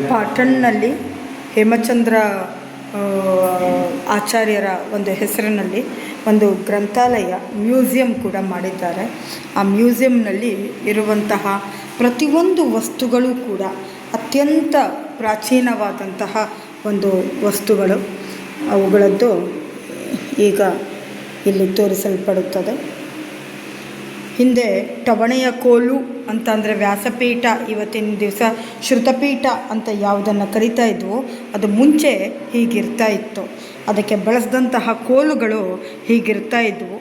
ಪಾಟಣ್ನಲ್ಲಿ ಹೇಮಚಂದ್ರ ಆಚಾರ್ಯರ ಒಂದು ಹೆಸರಿನಲ್ಲಿ ಒಂದು ಗ್ರಂಥಾಲಯ ಮ್ಯೂಸಿಯಂ ಕೂಡ ಮಾಡಿದ್ದಾರೆ. ಆ ಮ್ಯೂಸಿಯಂನಲ್ಲಿ ಇರುವಂತಹ ಪ್ರತಿಯೊಂದು ವಸ್ತುಗಳು ಕೂಡ ಅತ್ಯಂತ ಪ್ರಾಚೀನವಾದಂತಹ ಒಂದು ವಸ್ತುಗಳು. ಅವುಗಳದ್ದು ಈಗ ಇಲ್ಲಿ ತೋರಿಸಲ್ಪಡುತ್ತದೆ. ಹಿಂದೆ ಟವಣೆಯ ಕೋಲು ಅಂತ ಅಂದರೆ ವ್ಯಾಸಪೀಠ, ಇವತ್ತಿನ ದಿವಸ ಶ್ರುತಪೀಠ ಅಂತ ಯಾವುದನ್ನು ಕರಿತಾ ಇದ್ವು, ಅದು ಮುಂಚೆ ಹೀಗಿರ್ತಾ ಇತ್ತು. ಅದಕ್ಕೆ ಬಳಸಿದಂತಹ ಕೋಲುಗಳು ಹೀಗಿರ್ತಾ ಇದ್ವು.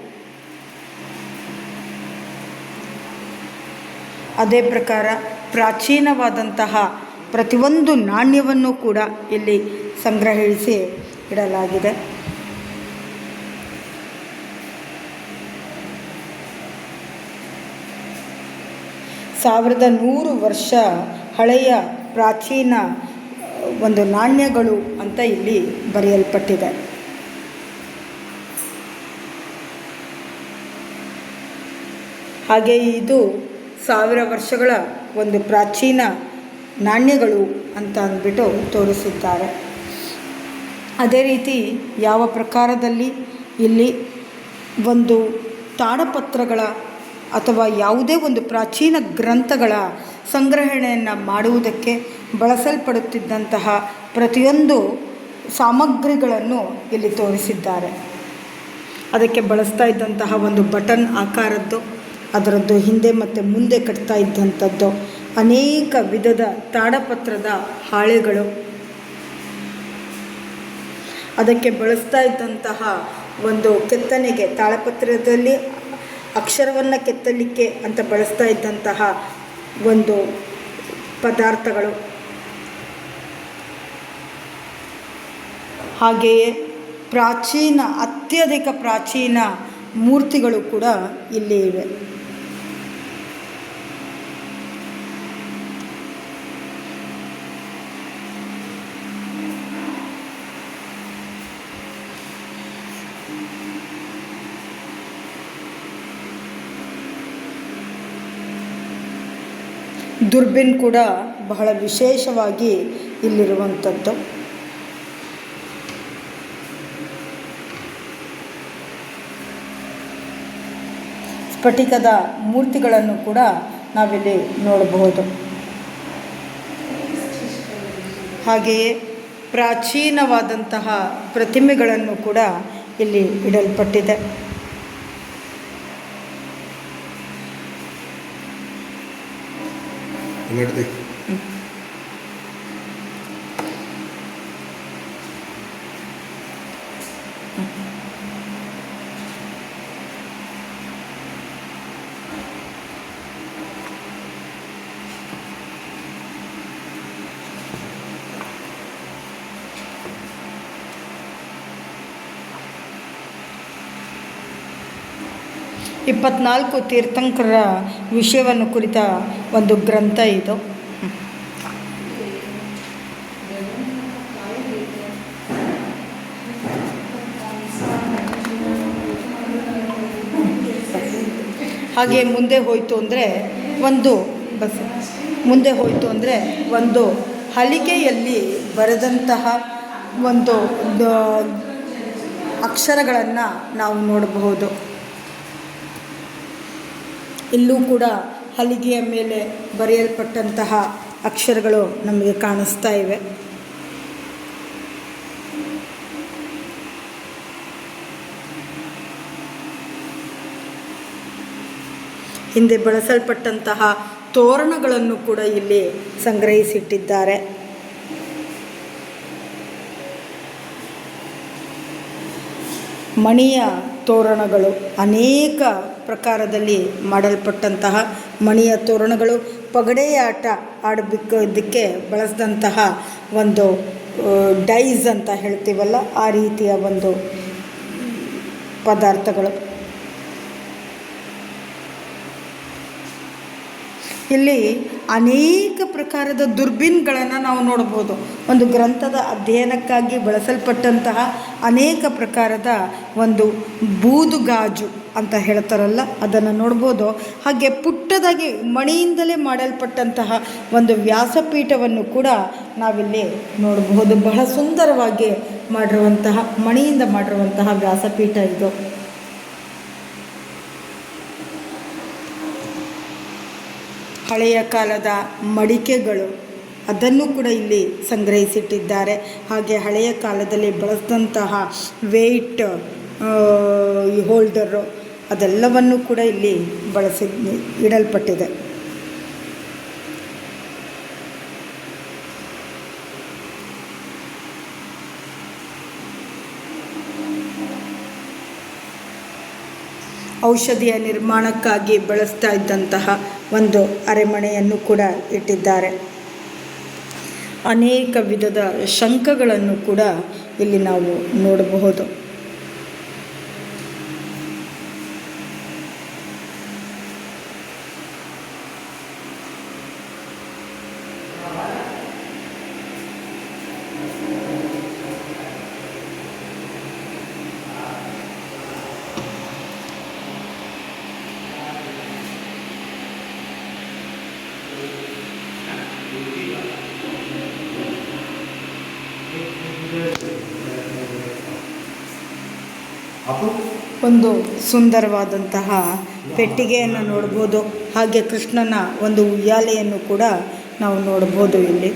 ಅದೇ ಪ್ರಕಾರ ಪ್ರಾಚೀನವಾದಂತಹ ಪ್ರತಿಯೊಂದು ನಾಣ್ಯವನ್ನು ಕೂಡ ಇಲ್ಲಿ ಸಂಗ್ರಹಿಸಿ ಇಡಲಾಗಿದೆ. 1100 ವರ್ಷ ಹಳೆಯ ಪ್ರಾಚೀನ ಒಂದು ನಾಣ್ಯಗಳು ಅಂತ ಇಲ್ಲಿ ಬರೆಯಲ್ಪಟ್ಟಿದೆ. ಹಾಗೆ ಇದು 1000 ವರ್ಷಗಳ ಒಂದು ಪ್ರಾಚೀನ ನಾಣ್ಯಗಳು ಅಂತ ಅಂದ್ಬಿಟ್ಟು ತೋರಿಸಿದ್ದಾರೆ. ಅದೇ ರೀತಿ ಯಾವ ಪ್ರಕಾರದಲ್ಲಿ ಇಲ್ಲಿ ಒಂದು ತಾಳಪತ್ರಗಳ ಅಥವಾ ಯಾವುದೇ ಒಂದು ಪ್ರಾಚೀನ ಗ್ರಂಥಗಳ ಸಂಗ್ರಹಣೆಯನ್ನು ಮಾಡುವುದಕ್ಕೆ ಬಳಸಲ್ಪಡುತ್ತಿದ್ದಂತಹ ಪ್ರತಿಯೊಂದು ಸಾಮಗ್ರಿಗಳನ್ನು ಇಲ್ಲಿ ತೋರಿಸಿದ್ದಾರೆ. ಅದಕ್ಕೆ ಬಳಸ್ತಾ ಇದ್ದಂತಹ ಒಂದು ಬಟನ್ ಆಕಾರದ್ದು, ಅದರದ್ದು ಹಿಂದೆ ಮತ್ತು ಮುಂದೆ ಕಟ್ತಾ ಇದ್ದಂಥದ್ದು, ಅನೇಕ ವಿಧದ ತಾಡಪತ್ರದ ಹಾಳೆಗಳು, ಅದಕ್ಕೆ ಬಳಸ್ತಾ ಇದ್ದಂತಹ ಒಂದು ಕೆತ್ತನೆಗೆ ತಾಳಪತ್ರದಲ್ಲಿ ಅಕ್ಷರವನ್ನು ಕೆತ್ತಲಿಕ್ಕೆ ಅಂತ ಬಳಸ್ತಾ ಇದ್ದಂತಹ ಒಂದು ಪದಾರ್ಥಗಳು, ಹಾಗೆಯೇ ಪ್ರಾಚೀನ ಅತ್ಯಧಿಕ ಪ್ರಾಚೀನ ಮೂರ್ತಿಗಳು ಕೂಡ ಇಲ್ಲಿ ಇವೆ. ದುರ್ಬಿನ್ ಕೂಡ ಬಹಳ ವಿಶೇಷವಾಗಿ ಇಲ್ಲಿರುವಂಥದ್ದು. ಸ್ಫಟಿಕದ ಮೂರ್ತಿಗಳನ್ನು ಕೂಡ ನಾವಿಲ್ಲಿ ನೋಡಬಹುದು. ಹಾಗೆಯೇ ಪ್ರಾಚೀನವಾದಂತಹ ಪ್ರತಿಮೆಗಳನ್ನು ಕೂಡ ಇಲ್ಲಿ ಇಡಲ್ಪಟ್ಟಿದೆ. ಇಪ್ಪತ್ನಾಲ್ಕು ತೀರ್ಥಂಕರರ ವಿಷಯವನ್ನು ಕುರಿತ ಒಂದು ಗ್ರಂಥ ಇದು. ಹಾಗೆ ಮುಂದೆ ಹೋಯಿತು ಅಂದರೆ ಒಂದು ಹಲಿಗೆಯಲ್ಲಿ ಬರೆದಂತಹ ಒಂದು ಅಕ್ಷರಗಳನ್ನು ನಾವು ನೋಡಬಹುದು. ಇಲ್ಲೂ ಕೂಡ ಹಲಿಗೆಯ ಮೇಲೆ ಬರೆಯಲ್ಪಟ್ಟಂತಹ ಅಕ್ಷರಗಳು ನಮಗೆ ಕಾಣಿಸ್ತಾ ಇವೆ. ಹಿಂದೆ ಬಳಸಲ್ಪಟ್ಟಂತಹ ತೋರಣಗಳನ್ನು ಕೂಡ ಇಲ್ಲಿ ಸಂಗ್ರಹಿಸಿಟ್ಟಿದ್ದಾರೆ. ಮಣಿಯ ತೋರಣಗಳು, ಅನೇಕ ಪ್ರಕಾರದಲ್ಲಿ ಮಾಡಲ್ಪಟ್ಟಂತಹ ಮಣಿಯ ತೋರಣಗಳು, ಪಗಡೆಯಾಟ ಆಡಬೇಕೋದಕ್ಕೆ ಬಳಸಿದಂತಹ ಒಂದು ಡೈಸ್ ಅಂತ ಹೇಳ್ತೀವಲ್ಲ, ಆ ರೀತಿಯ ಒಂದು ಪದಾರ್ಥಗಳು. ಇಲ್ಲಿ ಅನೇಕ ಪ್ರಕಾರದ ದುರ್ಬೀನ್ಗಳನ್ನು ನಾವು ನೋಡ್ಬೋದು. ಒಂದು ಗ್ರಂಥದ ಅಧ್ಯಯನಕ್ಕಾಗಿ ಬಳಸಲ್ಪಟ್ಟಂತಹ ಅನೇಕ ಪ್ರಕಾರದ ಒಂದು ಬೂದುಗಾಜು ಅಂತ ಹೇಳ್ತಾರಲ್ಲ, ಅದನ್ನು ನೋಡ್ಬೋದು. ಹಾಗೆ ಪುಟ್ಟದಾಗಿ ಮಣಿಯಿಂದಲೇ ಮಾಡಲ್ಪಟ್ಟಂತಹ ಒಂದು ವ್ಯಾಸಪೀಠವನ್ನು ಕೂಡ ನಾವಿಲ್ಲಿ ನೋಡಬಹುದು. ಬಹಳ ಸುಂದರವಾಗಿ ಮಾಡಿರುವಂತಹ ಮಣಿಯಿಂದ ಮಾಡಿರುವಂತಹ ವ್ಯಾಸಪೀಠ ಇದು. ಹಳೆಯ ಕಾಲದ ಮಡಿಕೆಗಳು ಅದನ್ನು ಕೂಡ ಇಲ್ಲಿ ಸಂಗ್ರಹಿಸಿಟ್ಟಿದ್ದಾರೆ. ಹಾಗೆ ಹಳೆಯ ಕಾಲದಲ್ಲಿ ಬಳಸಿದಂತಹ ವೇಯ್ಟ್ ಹೋಲ್ಡರು ಅದೆಲ್ಲವನ್ನು ಕೂಡ ಇಲ್ಲಿ ಇಡಲ್ಪಟ್ಟಿದೆ. ಔಷಧಿಯ ನಿರ್ಮಾಣಕ್ಕಾಗಿ ಬಳಸ್ತಾ ಇದ್ದಂತಹ ಒಂದು ಅರೆಮಣೆಯನ್ನು ಕೂಡ ಇಟ್ಟಿದ್ದಾರೆ. ಅನೇಕ ವಿಧದ ಶಂಖಗಳನ್ನು ಕೂಡ ಇಲ್ಲಿ ನಾವು ನೋಡಬಹುದು. ಒಂದು ಸುಂದರವಾದಂತಹ ಪೆಟ್ಟಿಗೆಯನ್ನು ನೋಡ್ಬೋದು. ಹಾಗೆ ಕೃಷ್ಣನ ಒಂದು ಉಯ್ಯಾಲೆಯನ್ನು ಕೂಡ ನಾವು ನೋಡ್ಬೋದು ಇಲ್ಲಿ.